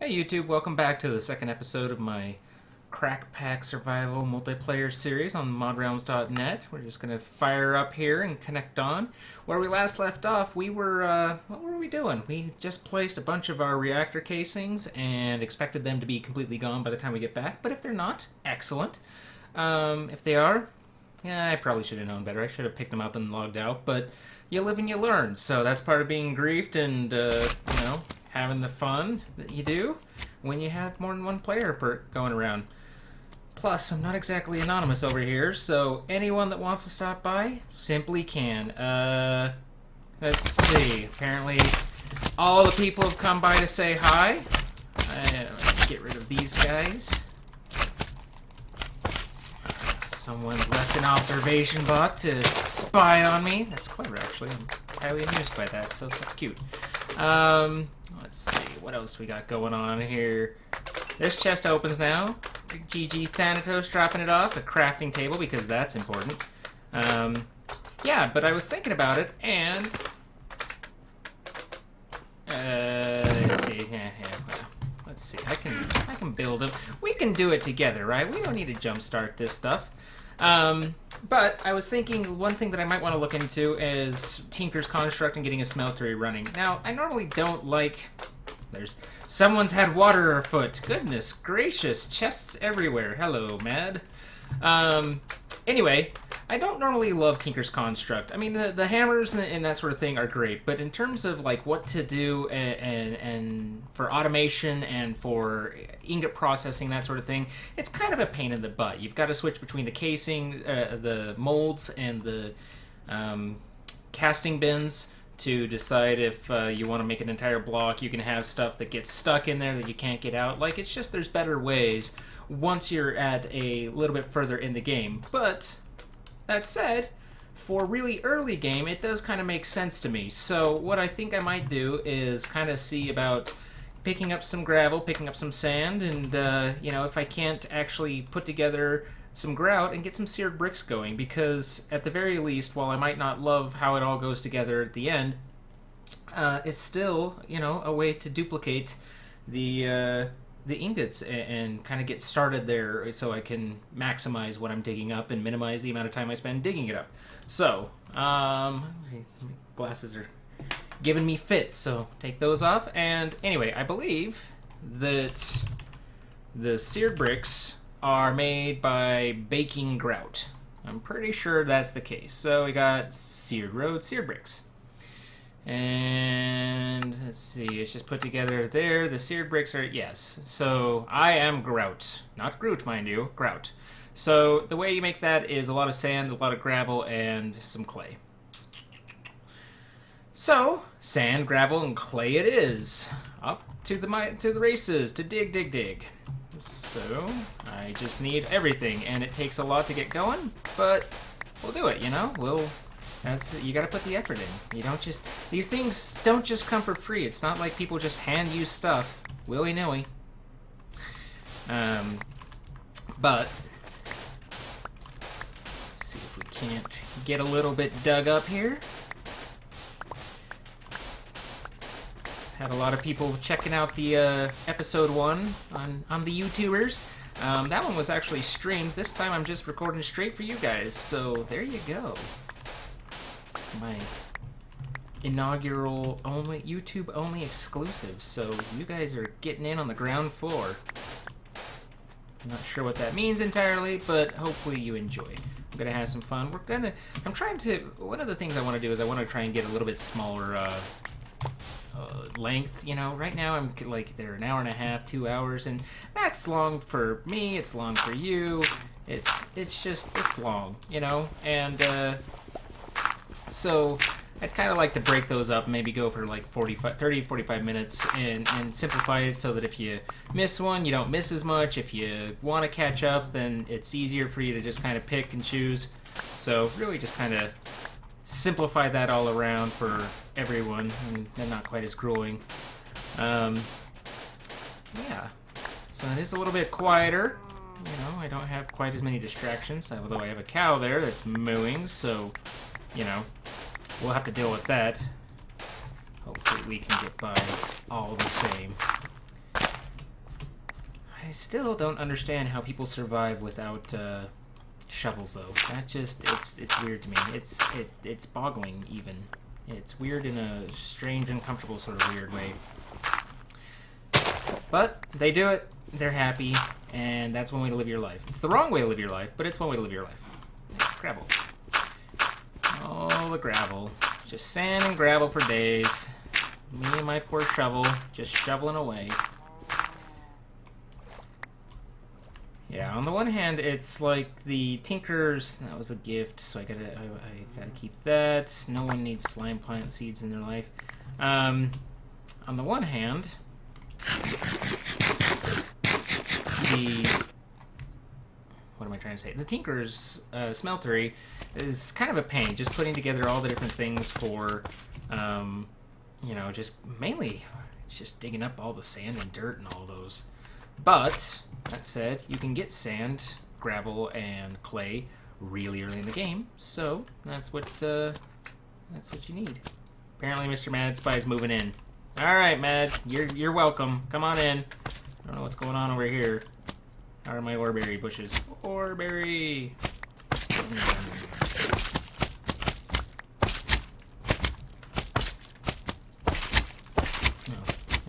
Hey YouTube, welcome back to the second episode of my CrackPack survival multiplayer series on modrealms.net. We're just going to fire up here and connect on. Where we last left off, what were we doing? We just placed a bunch of our reactor casings and expected them to be completely gone by the time we get back, but if they're not, excellent. If they are, yeah, I probably should have known better. I should have picked them up and logged out, but you live and you learn, so that's part of being griefed and, having the fun that you do when you have more than one player going around. Plus, I'm not exactly anonymous over here, so anyone that wants to stop by simply can. Let's see. Apparently, all the people have come by to say hi. Let's get rid of these guys. Someone left an observation bot to spy on me. That's clever, actually. I'm highly amused by that, so that's cute. Let's see, what else we got going on here? This chest opens now. GG Thanatos dropping it off. A crafting table, because that's important. Yeah, but I was thinking about it, and... let's see. Let's see. I can build them. We can do it together, right? We don't need to jumpstart this stuff. But I was thinking one thing that I might want to look into is Tinker's Construct and getting a Smeltery running. Now, I normally don't like... Someone's had water afoot. Goodness gracious, chests everywhere. Hello, Mad. Anyway, I don't normally love Tinker's Construct. I mean, the hammers and that sort of thing are great, but in terms of like what to do and for automation and for ingot processing, that sort of thing, it's kind of a pain in the butt. You've got to switch between the casing, the molds, and the casting bins to decide if you want to make an entire block. You can have stuff that gets stuck in there that you can't get out. Like, it's just there's better ways once you're at a little bit further in the game. But that said, for really early game, it does kind of make sense to me. So what I think I might do is kind of see about picking up some gravel, picking up some sand, and if I can't actually put together some grout and get some seared bricks going, because at the very least, while I might not love how it all goes together at the end, it's still, a way to duplicate the ingots and kind of get started there so I can maximize what I'm digging up and minimize the amount of time I spend digging it up. So, glasses are giving me fits, so take those off. And anyway, I believe that the seared bricks are made by baking grout. I'm pretty sure that's the case. So we got seared bricks. And let's see, it's just put together there. The seared bricks are, yes. So I am grout. Not Groot, mind you, grout. So the way you make that is a lot of sand, a lot of gravel, and some clay. So, sand, gravel, and clay it is. Up to the races, to dig. So, I just need everything, and it takes a lot to get going, but we'll do it, you gotta put the effort in. These things don't just come for free. It's not like people just hand you stuff willy-nilly. But, let's see if we can't get a little bit dug up here. Had a lot of people checking out the episode 1 on the YouTubers. That one was actually streamed. This time I'm just recording straight for you guys. So there you go. It's my inaugural YouTube only exclusive. So you guys are getting in on the ground floor. I'm not sure what that means entirely, but hopefully you enjoy. I'm gonna have some fun. One of the things I want to do is I want to try and get a little bit smaller length. Right now I'm like, they're an hour and a half, 2 hours, and that's long for me, it's long for you, it's long, and so I'd kind of like to break those up, maybe go for like 30-45 minutes and simplify it so that if you miss one, you don't miss as much. If you want to catch up, then it's easier for you to just kind of pick and choose. So really just kind of simplify that all around for everyone, and not quite as grueling. Yeah. So it is a little bit quieter. I don't have quite as many distractions, although I have a cow there that's mooing, so, we'll have to deal with that. Hopefully we can get by all the same. still don't understand how people survive without shovels, though. That just, it's weird to me. It's boggling, even. It's weird in a strange, uncomfortable sort of weird way. But they do it, they're happy, and that's one way to live your life. It's the wrong way to live your life, but it's one way to live your life. Gravel. Oh, the gravel. Just sand and gravel for days. Me and my poor shovel, just shoveling away. Yeah, on the one hand, it's like the Tinkers, that was a gift, so I gotta keep that. No one needs slime plant seeds in their life. On the one hand, what am I trying to say? The Tinker's Smeltery is kind of a pain, just putting together all the different things for, you know, just mainly just digging up all the sand and dirt and all those. But, that said, you can get sand, gravel, and clay really early in the game, so that's what you need. Apparently Mr. Mad Spy's moving in. Alright, Mad, you're welcome. Come on in. I don't know what's going on over here. How are my oreberry bushes? Oreberry! I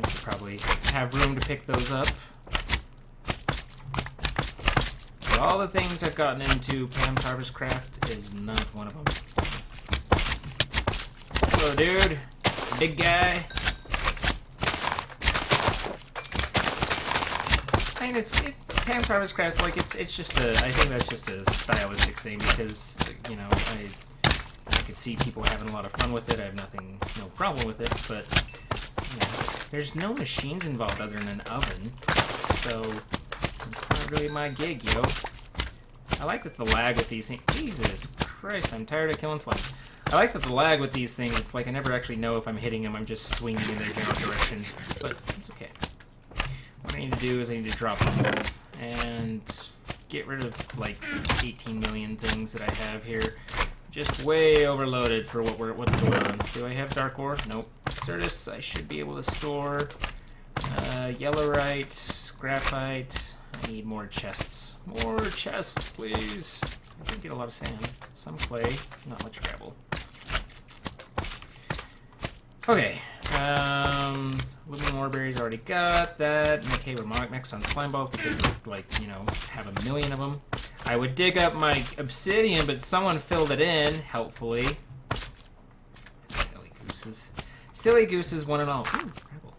should probably have room to pick those up. But all the things I've gotten into Pam's Harvest Craft is not one of them. Hello, dude. Big guy. I mean, Pam's Harvest Craft, like, it's just I think that's just a stylistic thing because, you know, I could see people having a lot of fun with it. I have no problem with it, but, you know, there's no machines involved other than an oven, so it's not really my gig, yo. I like that the lag with these things, Jesus Christ, I'm tired of killing slime. I like that the lag with these things, it's like I never actually know if I'm hitting them, I'm just swinging in their general direction, but it's okay. What I need to do is I need to drop off and get rid of like 18 million things that I have here. Just way overloaded for what's going on. Do I have dark ore? Nope. Certus, I should be able to store. Yellowite, graphite. I need more chests. More chests, please. I did get a lot of sand. Some clay, not much gravel. Okay. Living Oreberries, already got that. Okay, we're next on slime balls because we, like, you know, have a million of them. I would dig up my obsidian, but someone filled it in, helpfully. Silly gooses. Silly gooses, one and all. Ooh, gravel.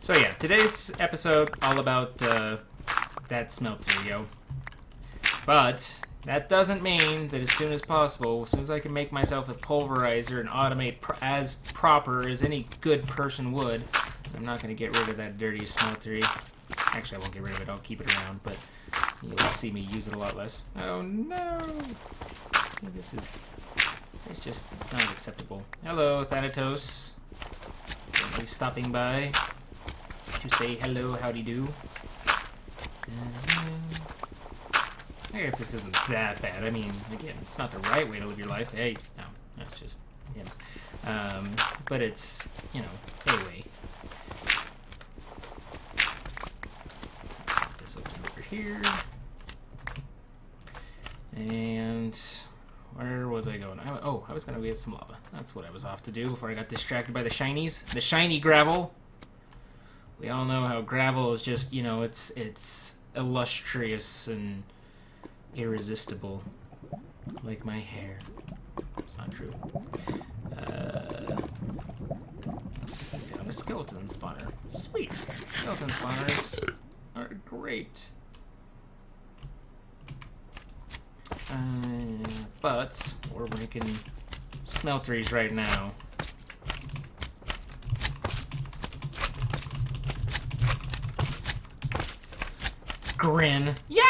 So yeah, today's episode all about that Smeltery, yo. But that doesn't mean that as soon as possible, as soon as I can make myself a pulverizer and automate as proper as any good person would, I'm not going to get rid of that dirty Smeltery. Actually, I won't get rid of it. I'll keep it around, but you'll see me use it a lot less. Oh no! See, it's just not acceptable. Hello, Thanatos. Somebody stopping by to say hello, howdy do. I guess this isn't that bad. I mean, again, it's not the right way to live your life. Hey, no, that's just him. But it's, you know, anyway. Put this open over here. And where was I going? I was going to get some lava. That's what I was off to do before I got distracted by the shinies. The shiny gravel. We all know how gravel is just, you know, it's illustrious and irresistible, like my hair. It's not true. Got a skeleton spawner. Sweet. Skeleton spawners are great. But we're making smelteries right now. Grin. Yeah!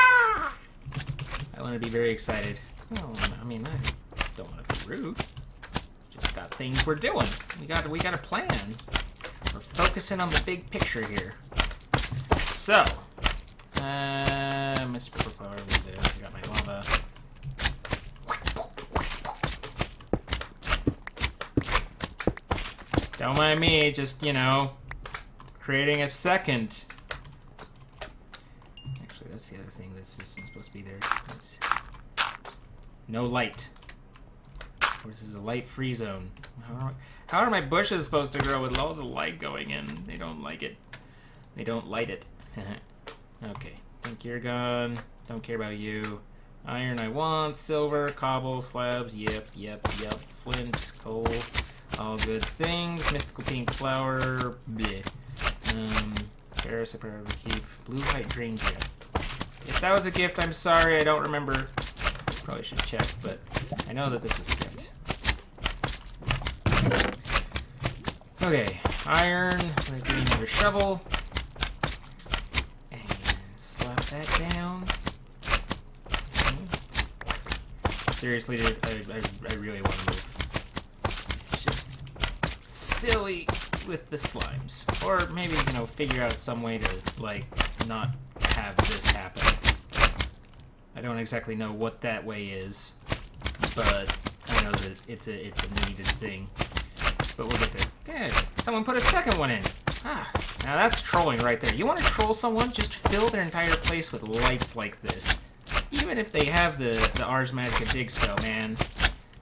I want to be very excited. Oh, I mean, I don't want to be rude. Just got things we're doing. We got a plan. We're focusing on the big picture here. So, Mr. Purple, I got my lava. Don't mind me, just, you know, creating a second. Actually, that's the other thing that's just supposed to be there. No light. This is a light-free zone. How are my bushes supposed to grow with all the light going in? They don't like it. They don't light it. Okay, think you're gone. Don't care about you. Iron I want. Silver, cobble, slabs. Yep. Flint, coal. All good things. Mystical pink flower. Bleh. Ferrous I probably keep. Blue hydrangea. If that was a gift, I'm sorry. I don't remember. Probably should check, but I know that this was a gift. Okay, iron. I'm gonna give me another shovel. And slap that down. Seriously, dude, I really want to move. It's just silly with the slimes. Or maybe, you know, figure out some way to, like, not have this happen. I don't exactly know what that way is, but I know that it's a needed thing. But we'll get there. Good. Someone put a second one in. Ah, now that's trolling right there. You want to troll someone? Just fill their entire place with lights like this. Even if they have the Ars Magica dig spell, man.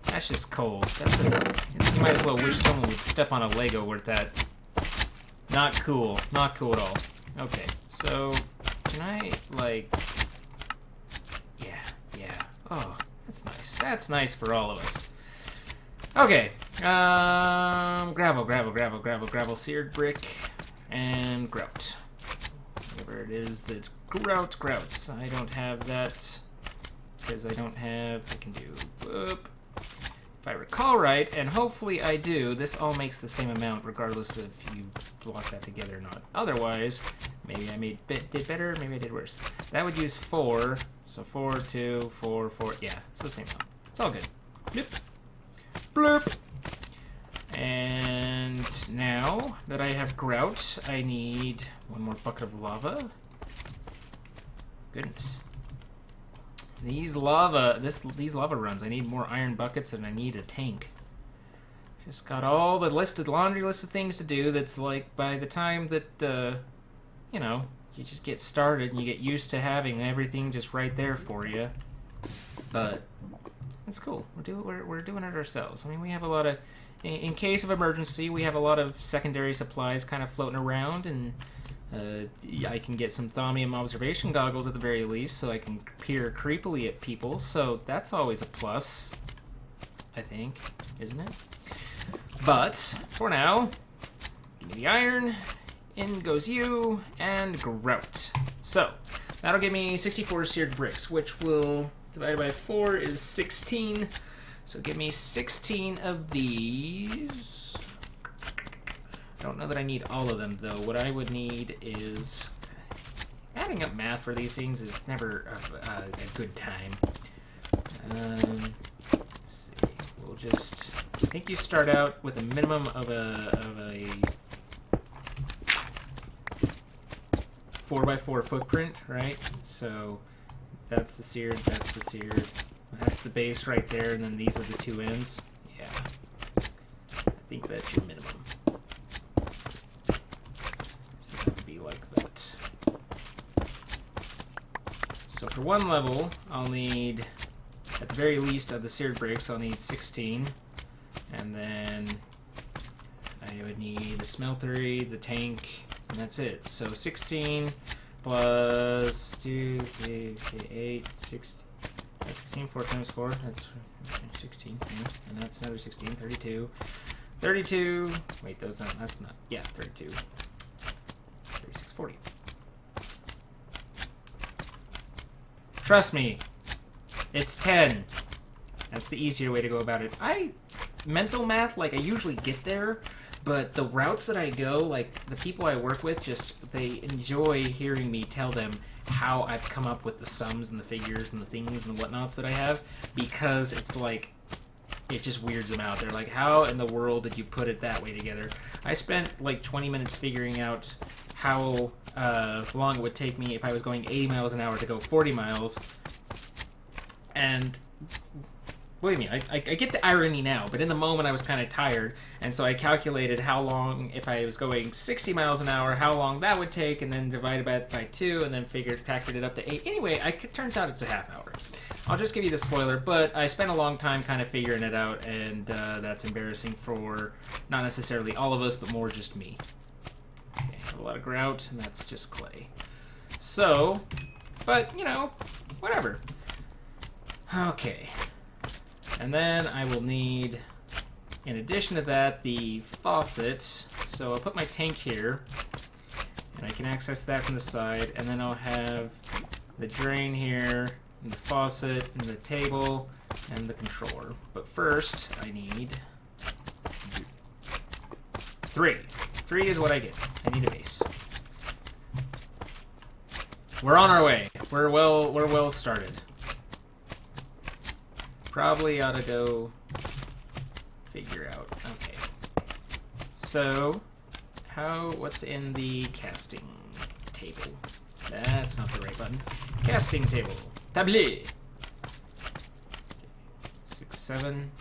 That's just cold. You might as well wish someone would step on a Lego worth that. Not cool. Not cool at all. Okay, so can I, like... Yeah. Oh, that's nice. That's nice for all of us. Okay. Gravel. Seared brick. And grout. Whatever it is that grouts. I don't have that. Because I don't have... I can do... Whoop. If I recall right, and hopefully I do, this all makes the same amount regardless of if you block that together or not. Otherwise, maybe I did better, maybe I did worse. That would use 4. So 4, 2, 4, 4. Yeah, it's the same amount. It's all good. Bloop. Bloop. And now that I have grout, I need one more bucket of lava. Goodness. These lava runs, I need more iron buckets and I need a tank. Just got all the laundry list of things to do that's like by the time that, you know, you just get started and you get used to having everything just right there for you. But it's cool. We're doing it ourselves. I mean, we have a lot of, in case of emergency, we have a lot of secondary supplies kind of floating around, and I can get some thaumium observation goggles at the very least, so I can peer creepily at people. So that's always a plus, I think, isn't it? But for now, give me the iron. In goes you, and grout. So, that'll give me 64 seared bricks, which will, divided by 4 is 16. So give me 16 of these. I don't know that I need all of them, though. What I would need is... Adding up math for these things is never a good time. Let's see. We'll just... I think you start out with a minimum of a 4x4 footprint, right? So that's the seared, that's the seared, that's the base right there, and then these are the two ends. Yeah, I think that's your minimum. So that would be like that. So for one level, I'll need, at the very least of the seared bricks, I'll need 16, and then I would need the smeltery, the tank, and that's it. So 16 plus 2, 3, 8, 16. That's 16, 4 times 4. That's 16. Yeah. And that's another 16, 32. 32. Wait, that's not. Yeah, 32. 36, 40. Trust me, it's 10. That's the easier way to go about it. Mental math, like, I usually get there. But the routes that I go, like, the people I work with, just, they enjoy hearing me tell them how I've come up with the sums and the figures and the things and the whatnots that I have, because it's like, it just weirds them out. They're like, how in the world did you put it that way together? I spent, like, 20 minutes figuring out how long it would take me if I was going 80 miles an hour to go 40 miles, and believe me, I get the irony now, but in the moment I was kind of tired, and so I calculated how long, if I was going 60 miles an hour, how long that would take, and then divided by 2, and then factored it up to 8. Anyway, it turns out it's a half hour. I'll just give you the spoiler, but I spent a long time kind of figuring it out, and that's embarrassing for not necessarily all of us, but more just me. Okay, I have a lot of grout, and that's just clay. So, but, you know, whatever. Okay. And then I will need, in addition to that, the faucet. So I'll put my tank here, and I can access that from the side, and then I'll have the drain here, and the faucet, and the table, and the controller. But first, I need 3. 3 is what I get. I need a base. We're on our way. We're well started. Probably ought to go figure out. Okay. So, what's in the casting table? That's not the right button. Casting table. Table. 6, 7.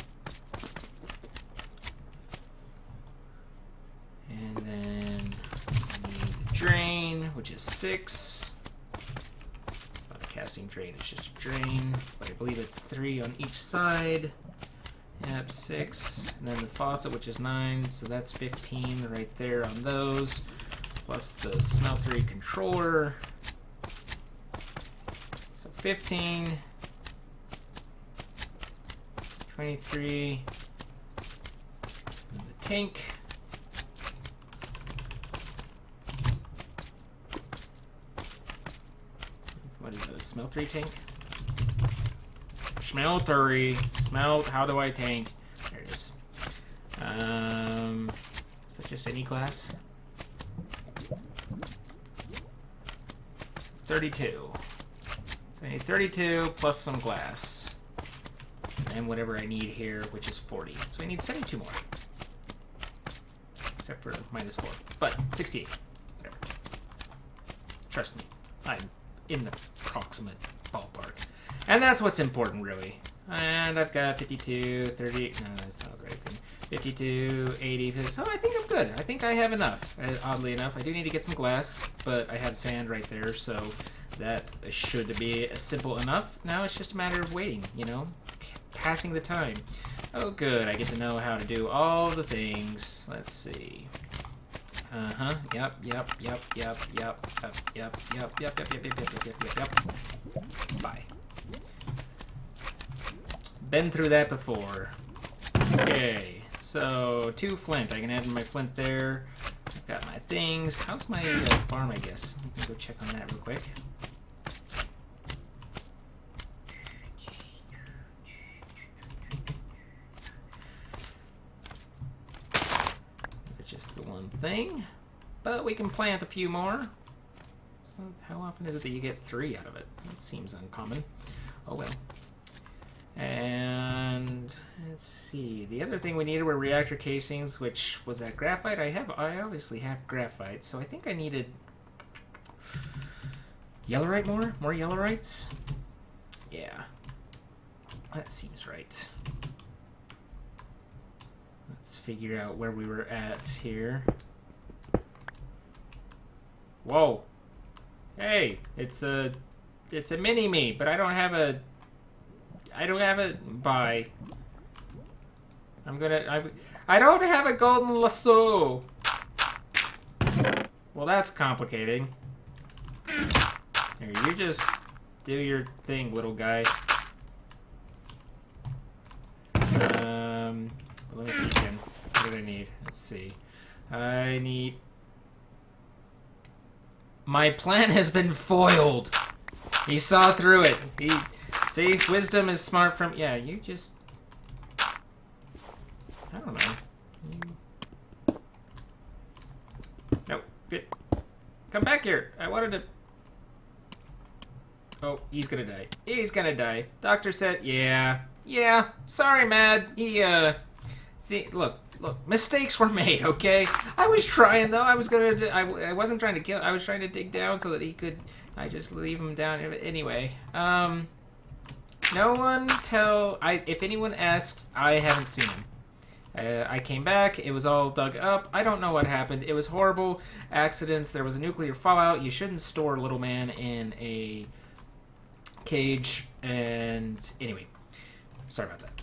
And then I need the drain, which is 6. It's not a casting drain, it's just a drain. But I believe it's 3 on each side. Yep, 6. And then the faucet, which is 9, so that's 15 right there on those. Plus the Smeltery controller. So 15. 23. And the tank. What is it, a Smeltery tank? Smeltery. How do I tank? There it is. Is that just any class? 32. So I need 32 plus some glass. And whatever I need here, which is 40. So I need 72 more. Except for -4. But 68. Whatever. Trust me. I'm in the proximate ballpark. And that's what's important, really. And I've got 52, 30... No, that's not the right thing. 52, 80... So I think I'm good. I think I have enough. Oddly enough, I do need to get some glass, but I have sand right there, so that should be simple enough. Now it's just a matter of waiting, you know? Passing the time. Oh, good. I get to know how to do all the things. Let's see. Yep. Bye. Been through that before. Okay, so 2 flint. I can add my flint there. I've got my things. How's my farm, I guess? I can go check on that real quick. It's just the one thing. But we can plant a few more. So how often is it that you get 3 out of it? That seems uncommon. Oh well. And let's see. The other thing we needed were reactor casings, which was that graphite. I obviously have graphite, so I think I needed yellowite more? More yellowrites? Yeah. That seems right. Let's figure out where we were at here. Whoa. Hey, it's a mini-me, but I don't have a bye. I don't have a golden lasso. Well, that's complicating. Here, you just do your thing, little guy. Let me think again. What do I need? Let's see. I need... My plan has been foiled. He saw through it. See, wisdom is smart from... Yeah, you just... I don't know. Nope. Good. Come back here. I wanted to... Oh, he's gonna die. He's gonna die. Doctor said... Yeah. Yeah. Sorry, Mad. He, Look. Mistakes were made, okay? I was trying, though. I was gonna... I wasn't trying to kill... I was trying to dig down so that he could... I just leave him down. Anyway, No one tell... if anyone asks, I haven't seen him. I came back. It was all dug up. I don't know what happened. It was horrible. Accidents. There was a nuclear fallout. You shouldn't store little man in a cage. And anyway, sorry about that.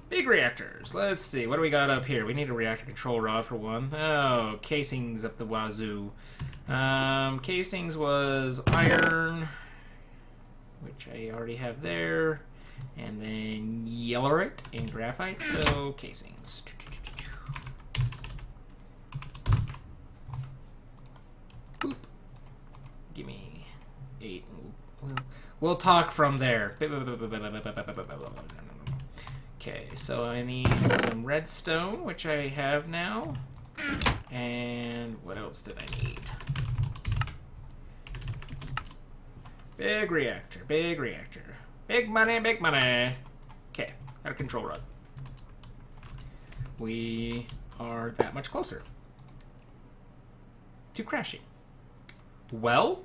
Big reactors. Let's see. What do we got up here? We need a reactor control rod for one. Oh, casings up the wazoo. Casings was iron, which I already have there. And then yellowite and graphite, so casings. Boop. Give me 8. We'll talk from there. Okay, so I need some redstone, which I have now. And what else did I need? Big reactor, big reactor. Big money, big money. Okay, got a control rod. We are that much closer to crashing. Well,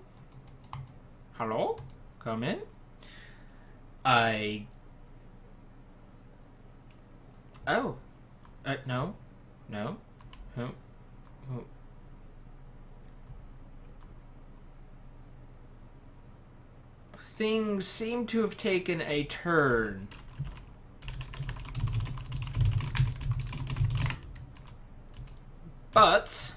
hello? Come in. Oh. No. No. Oh. Oh. Things seem to have taken a turn. But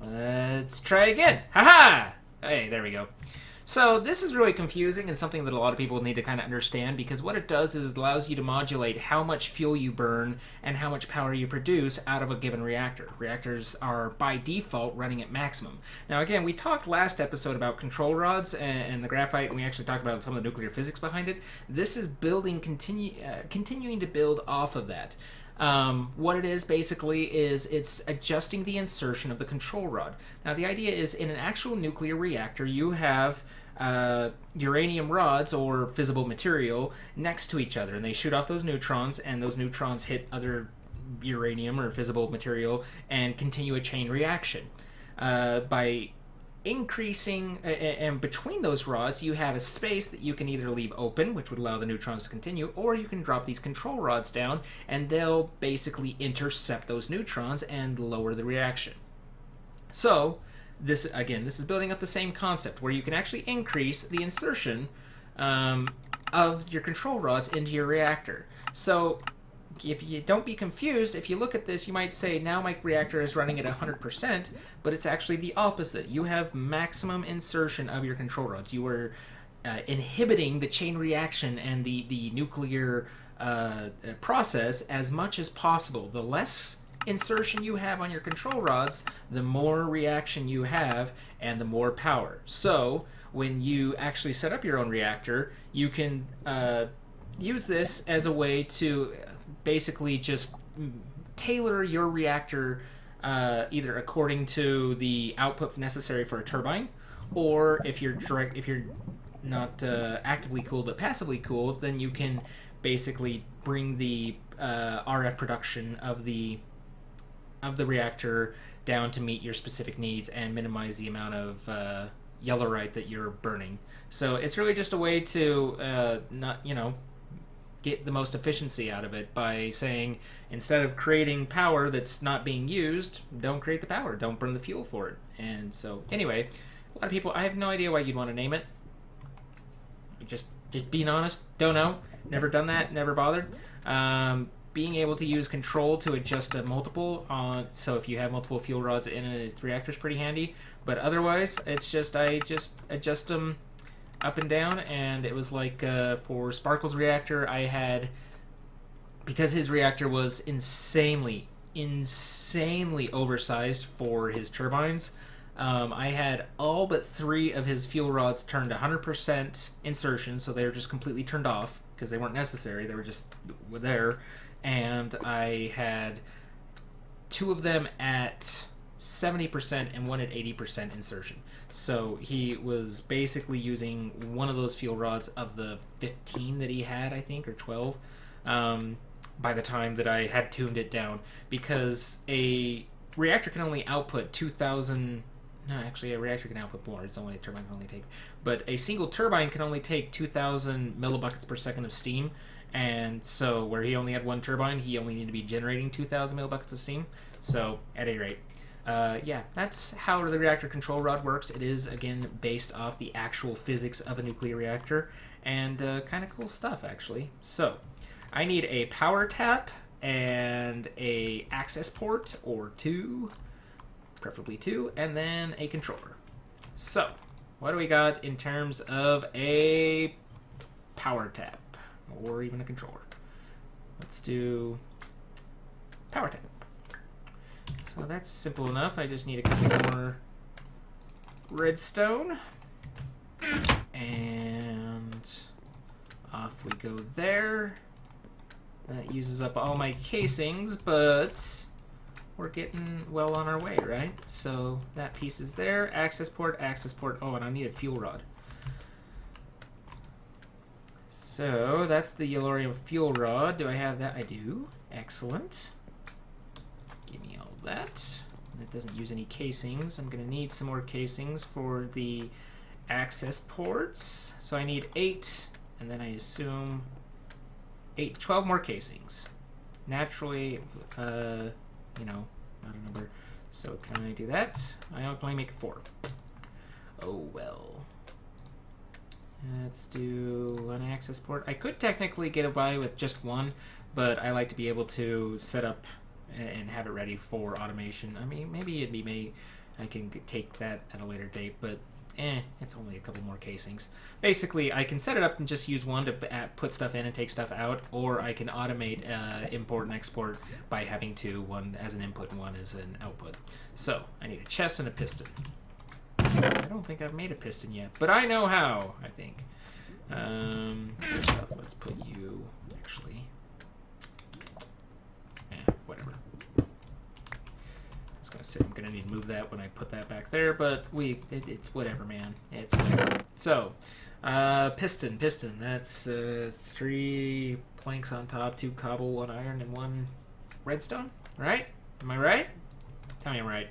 let's try again. Haha! Hey, there we go. So this is really confusing and something that a lot of people need to kind of understand, because what it does is it allows you to modulate how much fuel you burn and how much power you produce out of a given reactor. Reactors are by default running at maximum. Now again, we talked last episode about control rods and the graphite, and we actually talked about some of the nuclear physics behind it. This is building, continuing to build off of that. What it is basically is it's adjusting the insertion of the control rod. Now the idea is in an actual nuclear reactor you have uranium rods or fissile material next to each other, and they shoot off those neutrons, and those neutrons hit other uranium or fissile material and continue a chain reaction. By increasing, and between those rods you have a space that you can either leave open, which would allow the neutrons to continue, or you can drop these control rods down and they'll basically intercept those neutrons and lower the reaction. So this is building up the same concept where you can actually increase the insertion of your control rods into your reactor. So if you don't be confused, if you look at this, you might say, now my reactor is running at 100%, but it's actually the opposite. You have maximum insertion of your control rods. You are inhibiting the chain reaction and the nuclear process as much as possible. The less insertion you have on your control rods, the more reaction you have and the more power. So when you actually set up your own reactor, you can use this as a way to basically just tailor your reactor either according to the output necessary for a turbine, or if you're not actively cooled but passively cooled, then you can basically bring the RF production of the reactor down to meet your specific needs and minimize the amount of yellowite that you're burning. So it's really just a way to get the most efficiency out of it by saying, instead of creating power that's not being used, don't create the power, don't burn the fuel for it. And so anyway, a lot of people, I have no idea why you'd want to name it. Just being honest, don't know, never done that, never bothered. Being able to use control to adjust a multiple on, so if you have multiple fuel rods in a reactor is pretty handy, but otherwise it's just I just adjust them up and down. And it was like for Sparkle's reactor, I had, because his reactor was insanely oversized for his turbines, I had all but 3 of his fuel rods turned 100% insertion, so they were just completely turned off because they weren't necessary, they were just there. And I had 2 of them at 70% and 1 at 80% insertion. So he was basically using one of those fuel rods of the 15 that he had, I think, or 12, by the time that I had tuned it down, because a reactor can only output 2,000 No, actually, a reactor can output more. It's only a turbine can only take. But a single turbine can only take 2,000 millibuckets per second of steam. And so, where he only had one turbine, he only needed to be generating 2,000 millibuckets of steam. So, at any rate, yeah, that's how the reactor control rod works. It is, again, based off the actual physics of a nuclear reactor. And kind of cool stuff, actually. So, I need a power tap and a access port, or two. Preferably two, and then a controller. So, what do we got in terms of a power tap, or even a controller? Let's do power tap. So that's simple enough. I just need a couple more redstone, and off we go there. That uses up all my casings, but we're getting well on our way, right? So that piece is there. Access port, access port. Oh, and I need a fuel rod. So that's the yellorium fuel rod. Do I have that? I do. Excellent. Give me all that. That doesn't use any casings. I'm going to need some more casings for the access ports. So I need 8, and then I assume 12 more casings. Naturally, you know, not a number. So can I do that? I can only make 4. Oh well. Let's do an access port. I could technically get by with just one, but I like to be able to set up and have it ready for automation. I mean, maybe I can take that at a later date, but it's only a couple more casings. Basically, I can set it up and just use one to put stuff in and take stuff out, or I can automate import and export by having one as an input and one as an output. So, I need a chest and a piston. I don't think I've made a piston yet, but I know how, I think. First off, let's put you, actually. Whatever. I'm gonna need to move that when I put that back there, but it's whatever, man. It's whatever. So, piston. That's 3 planks on top, 2 cobble, 1 iron, and 1 redstone. Right? Am I right? Tell me I'm right.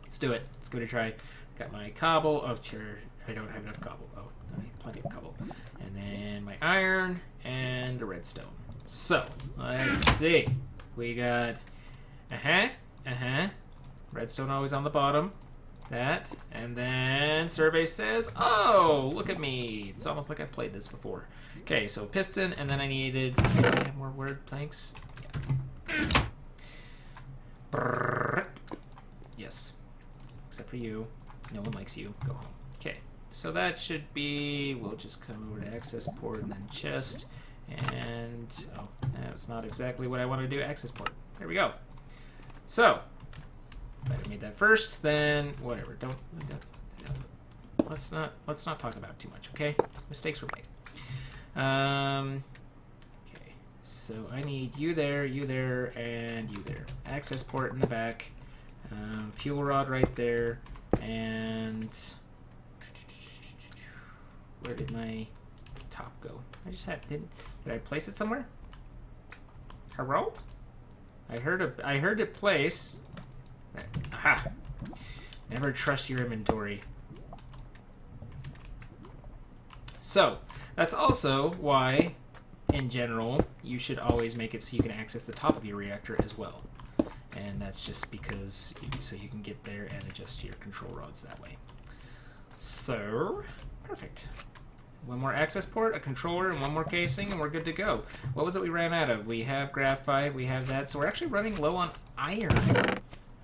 Let's do it. Let's give it a try. Got my cobble. Oh, sure. I don't have enough cobble. Oh, I need plenty of cobble. And then my iron and the redstone. So, let's see. We got redstone always on the bottom. That. And then survey says, oh, look at me. It's almost like I've played this before. Okay, so piston, and then I needed... Did I have more word planks? Yeah. Brrr. Yes. Except for you. No one likes you. Go home. Okay. So that should be... We'll just come over to access port and then chest. And... Oh, that's not exactly what I want to do. Access port. There we go. So... If I made that first, then whatever. Don't let's not talk about it too much, okay? Mistakes were made. Okay. So I need you there, and you there. Access port in the back. Fuel rod right there, and where did my top go? I just had did I place it somewhere? Hello? I heard it place. Aha! Never trust your inventory. So, that's also why, in general, you should always make it so you can access the top of your reactor as well. And that's just because, so you can get there and adjust your control rods that way. So, perfect. One more access port, a controller, and 1 more casing, and we're good to go. What was it we ran out of? We have graphite, we have that, so we're actually running low on iron.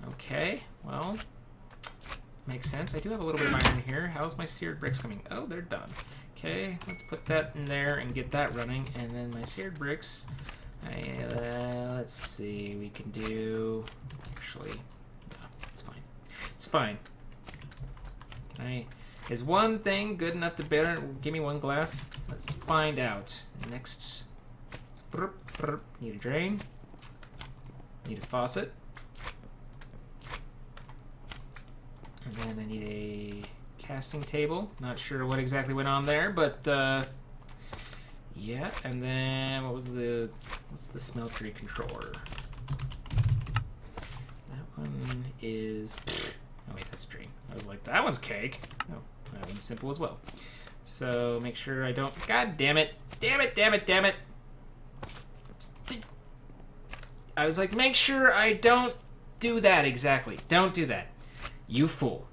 Okay, well, makes sense. I do have a little bit of iron here. How's my seared bricks coming? Oh, they're done. Okay, let's put that in there and get that running. And then my seared bricks, let's see, we can do, actually, no, it's fine. It's fine. Is one thing good enough to bear? Give me 1 glass. Let's find out. Next, need a drain, need a faucet. And then I need a casting table. Not sure what exactly went on there, but yeah. And then what's the smeltery controller? That one is. Oh wait, That's a train. I was like, that one's cake. Oh, that one's simple as well. So make sure I don't... God damn it. Damn it, damn it, damn it. I was like, make sure I don't do that exactly. Don't do that. You fool.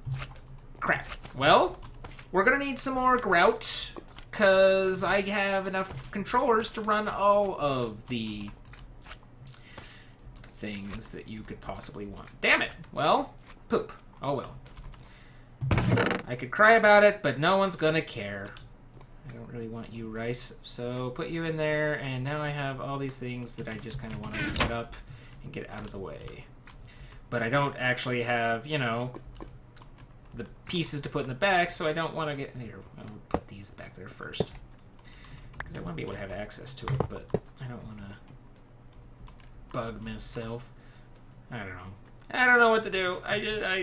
Crap. Well, we're going to need some more grout, because I have enough controllers to run all of the things that you could possibly want. Damn it. Well, poop. Oh well. I could cry about it, but no one's gonna care. I don't really want you, Rice, so put you in there, and now I have all these things that I just kind of want to set up and get out of the way. But I don't actually have, you know, the pieces to put in the back, so I don't want to get... Here, I'll put these back there first. Because I want to be able to have access to it, but I don't want to bug myself. I don't know. I don't know what to do.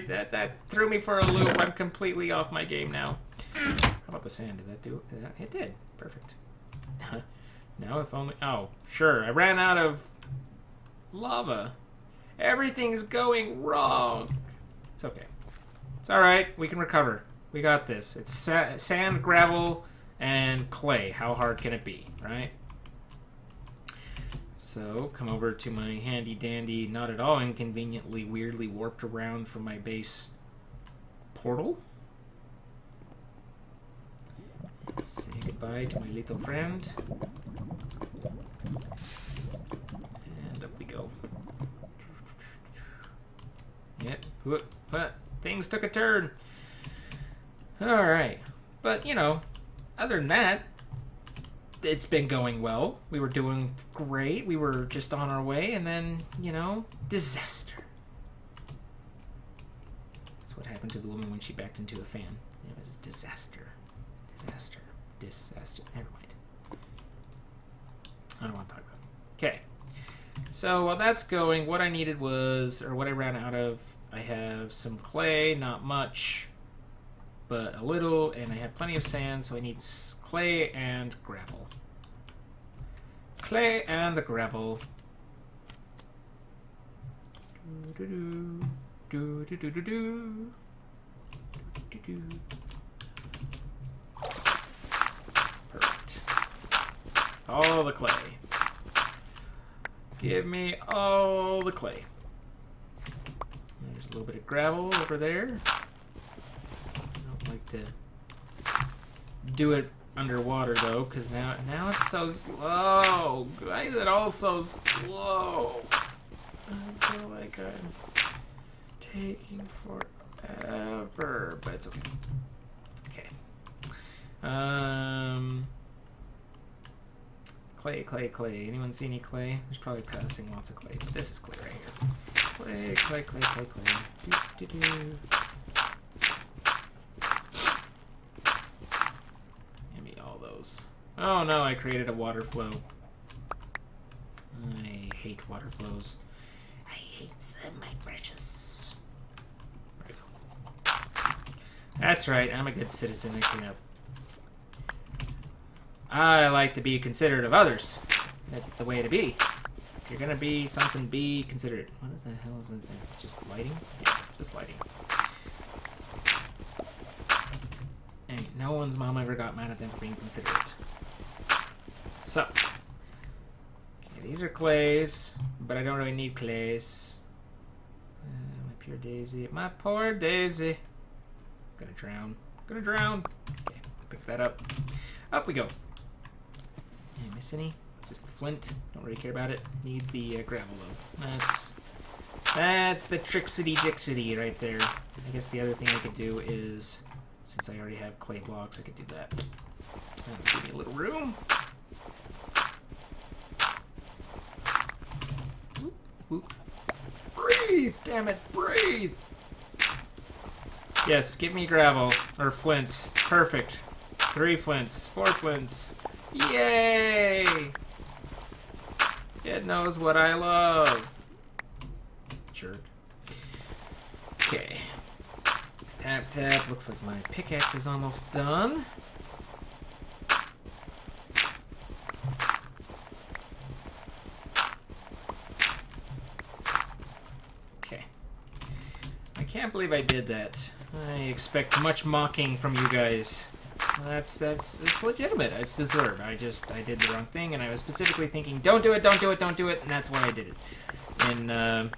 That threw me for a loop. I'm completely off my game now. How about the sand? Did that do it? It did. Perfect. Now if only... Oh, sure. I ran out of lava. Everything's going wrong. It's okay. It's alright. We can recover. We got this. It's sand, gravel, and clay. How hard can it be, right? So, come over to my handy-dandy, not at all inconveniently, weirdly warped around from my base portal. Let's say goodbye to my little friend. And up we go. Yep. But things took a turn. Alright. But, you know, other than that, it's been going well. We were doing great. We were just on our way, and then, you know, disaster. That's what happened to the woman when she backed into a fan. It was disaster. Disaster. Disaster. Never mind. I don't want to talk about it. Okay. So while that's going, what I needed was, or what I ran out of, I have some clay, not much, but a little, and I have plenty of sand, so I need clay and gravel. Clay and gravel. Perfect. All the clay. Give me all the clay. There's a little bit of gravel over there. I don't like to do it underwater though, because now it's so slow. Why is it all so slow? I feel like I'm taking forever, but it's okay. Okay. Clay. Anyone see any clay? There's probably passing lots of clay, but this is clay right here. Clay. Do. Give me all those. Oh no, I created a water flow. I hate water flows. I hate them, my precious. There we go. That's right, I'm a good citizen. I clean up. I like to be considerate of others. That's the way to be. If you're gonna be something, be considerate. What the hell is it? Is it just lighting? Yeah, just lighting. And no one's mom ever got mad at them for being considerate. So. Okay, these are clays, but I don't really need clays. My pure daisy. My poor daisy. Gonna drown. Okay, pick that up. Up we go. Did I miss any? Just the flint. Don't really care about it. Need the gravel though. That's the Trixity Dixity right there. I guess the other thing I could do is, since I already have clay blocks, I could do that. Give me a little room. Whoop, whoop. Breathe! Damn it, breathe! Yes, give me gravel. Or flints. Perfect. 3 flints. 4 flints. Yay! It knows what I love. Jerk. Okay. Tap. Looks like my pickaxe is almost done. Okay. I can't believe I did that. I expect much mocking from you guys. It's legitimate. It's deserved. I did the wrong thing, and I was specifically thinking, don't do it, don't do it, don't do it, and that's why I did it. In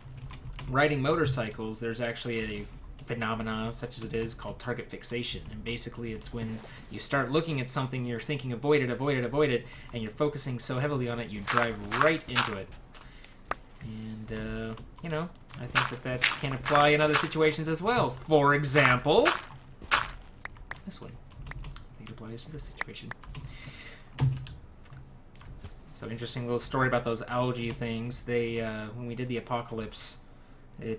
riding motorcycles, there's actually a phenomena, such as it is, called target fixation, and basically it's when you start looking at something, you're thinking avoid it, avoid it, avoid it, and you're focusing so heavily on it, you drive right into it. And, you know, I think that can apply in other situations as well. For example, this one. I think it applies to this situation. So, interesting little story about those algae things. They, when we did the apocalypse, they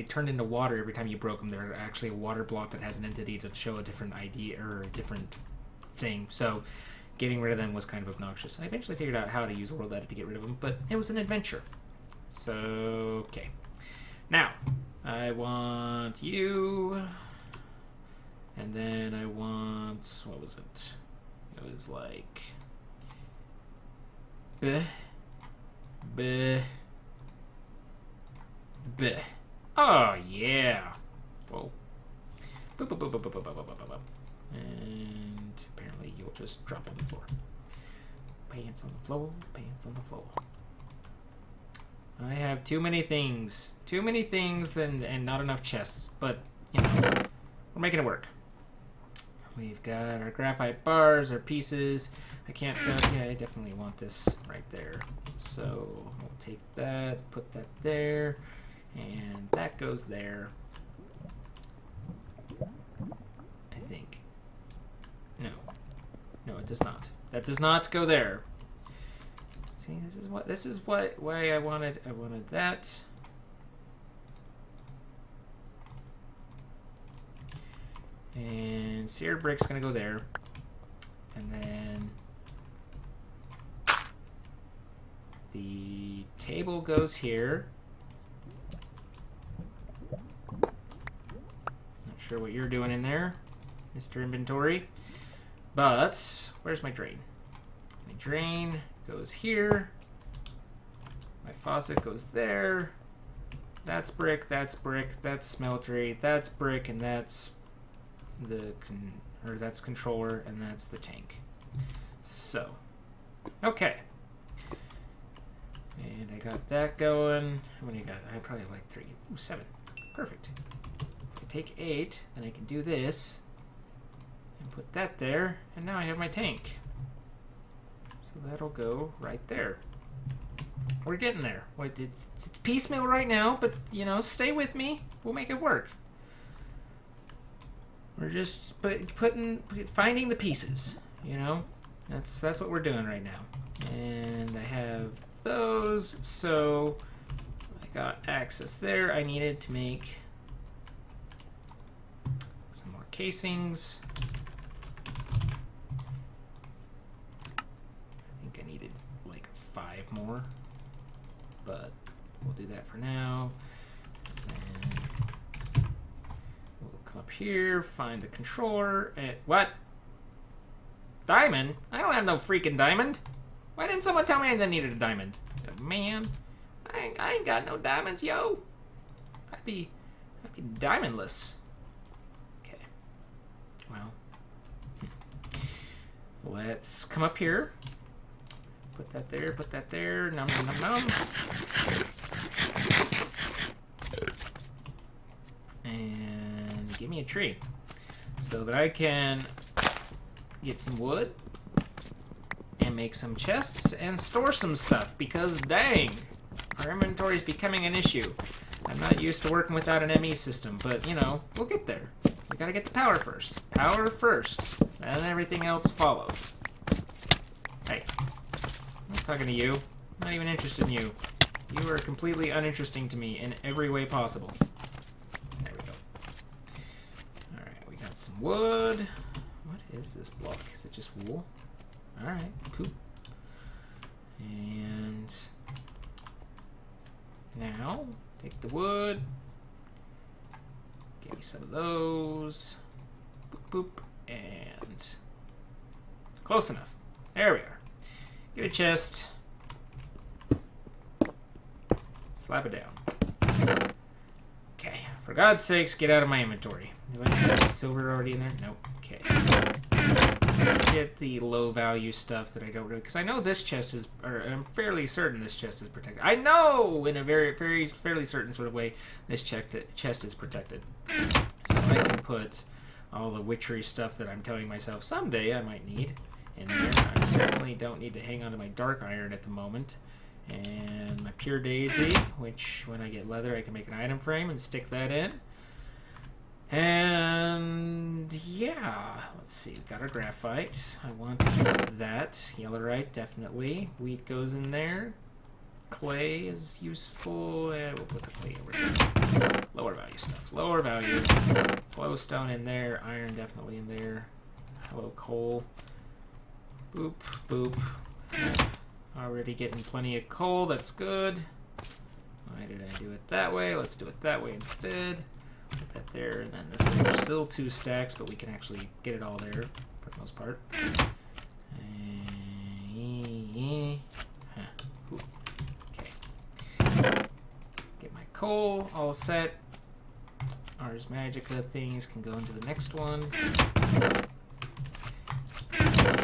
turned into water every time you broke them. They're actually a water block that has an entity to show a different ID or a different thing. So, getting rid of them was kind of obnoxious. I eventually figured out how to use World Edit to get rid of them, but it was an adventure. So, okay. Now, I want you, and then I want, what was it? It was like, bleh, bleh, bleh. Oh, yeah. Whoa. Boop, boop, boop, boop, boop, boop, boop, boop, boop. And apparently you'll just drop on the floor. Pants on the floor, pants on the floor. I have too many things. Too many things and not enough chests. But, you know, we're making it work. We've got our graphite bars, our pieces. I can't tell. Yeah, I definitely want this right there. So we'll take that, put that there, and that goes there. I think. No, it does not. That does not go there. See, this is why I wanted that. And Seared Bricks gonna go there. And then the table goes here. Not sure what you're doing in there, Mr. Inventory. But where's my drain? My drain goes here. My faucet goes there. That's brick, that's smeltery, that's brick, and that's that's controller, and that's the tank. So, okay. And I got that going. How many I got? I probably have like 3. Ooh, 7. Perfect. If I take 8, then I can do this. And put that there, and now I have my tank. So that'll go right there. We're getting there. It's piecemeal right now, but, you know, stay with me. We'll make it work. We're just finding the pieces, you know? That's what we're doing right now. And I have those, so I got access there. I needed to make some more casings. I think I needed like 5 more, but we'll do that for now. Come up here, find the controller, and what? Diamond? I don't have no freaking diamond. Why didn't someone tell me I needed a diamond? Man, I ain't got no diamonds, yo. I'd be diamondless. Okay. Well, let's come up here. Put that there. Put that there. Num num num num. And give me a tree so that I can get some wood and make some chests and store some stuff, because dang, our inventory is becoming an issue. I'm not used to working without an ME system, but you know, we'll get there. We gotta get the power first. Power first, and everything else follows. Hey, I'm not talking to you. I'm not even interested in you. You are completely uninteresting to me in every way possible. Some wood. What is this block? Is it just wool? Alright, cool. And now, take the wood. Give me some of those. Boop, boop. And close enough. There we are. Get a chest. Slap it down. For God's sakes, get out of my inventory. Do I have silver already in there? Nope. Okay. Let's get the low value stuff that I don't really... Because I know this chest is... Or I'm fairly certain this chest is protected. I know! In a fairly certain sort of way, this chest is protected. So I can put all the witchery stuff that I'm telling myself someday I might need in there. I certainly don't need to hang on to my dark iron at the moment. And my pure daisy, which when I get leather I can make an item frame and stick that in. And yeah, let's see, we've got our graphite. I want to keep that. Yellowite, definitely. Wheat goes in there. Clay is useful. And we'll put the clay over here. Lower value stuff. Lower value. Glowstone in there. Iron definitely in there. Hello, coal. Boop, boop. Already getting plenty of coal. That's good. Why did I do it that way? Let's do it that way instead. Put that there, and then this way. There's still 2 stacks, but we can actually get it all there for the most part. Okay. Get my coal all set. Ars Magica things can go into the next one.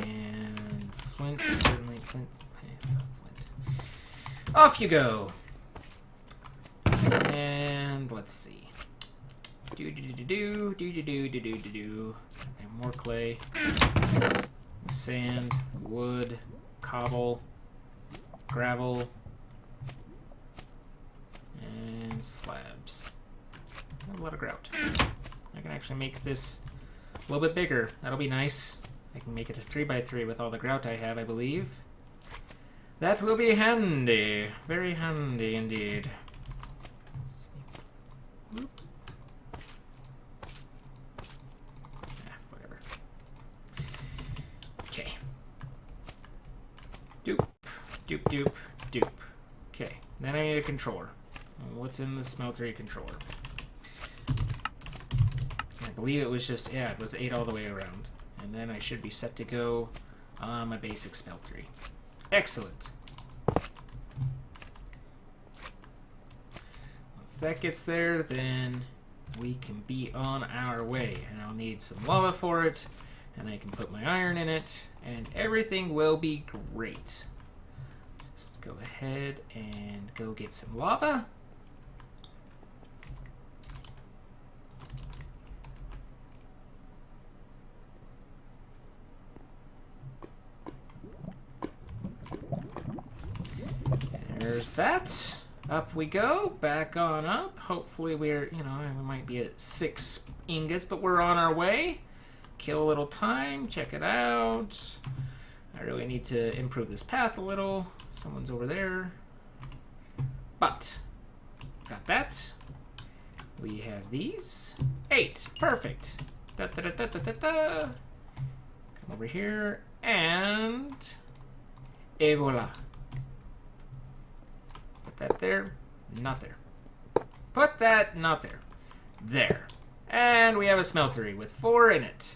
And flint, certainly flint. Off you go. And let's see. Do. And more clay. Sand, wood, cobble, gravel, and slabs. A lot of grout. I can actually make this a little bit bigger. That'll be nice. I can make it a 3x3 with all the grout I have, I believe. That will be handy. Very handy indeed. Let's see. Whoop. Whatever. Okay. Doop. Okay. Then I need a controller. What's in the Smeltery controller? I believe it was just, yeah, it was 8 all the way around. And then I should be set to go on my basic Smeltery. Excellent. Once that gets there, then we can be on our way. And I'll need some lava for it, and I can put my iron in it, and everything will be great. Just go ahead and go get some lava. There's that. Up we go. Back on up. Hopefully we're, we might be at 6 ingots, but we're on our way. Kill a little time. Check it out. I really need to improve this path a little. Someone's over there. But, got that. We have these. 8. Perfect. Come over here. And, et voila. Put that there, not there. Put that, not there. There. And we have a smeltery with 4 in it.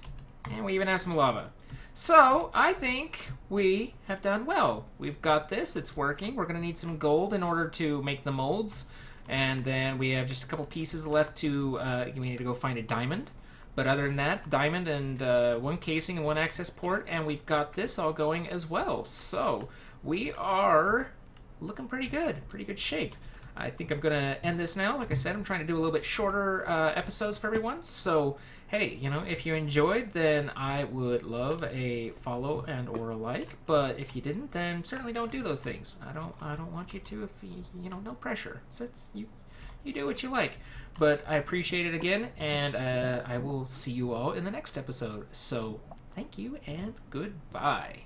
And we even have some lava. So, I think we have done well. We've got this, it's working. We're going to need some gold in order to make the molds. And then we have just a couple pieces left to, we need to go find a diamond. But other than that, diamond and 1 casing and 1 access port. And we've got this all going as well. So, we are looking pretty good shape. I think I'm gonna end this now. Like I said, I'm trying to do a little bit shorter episodes for everyone. So hey, if you enjoyed, then I would love a follow and or a like. But if you didn't, then certainly don't do those things. I don't want you to. If you no pressure. So you do what you like. But I appreciate it again, and I will see you all in the next episode. So thank you and goodbye.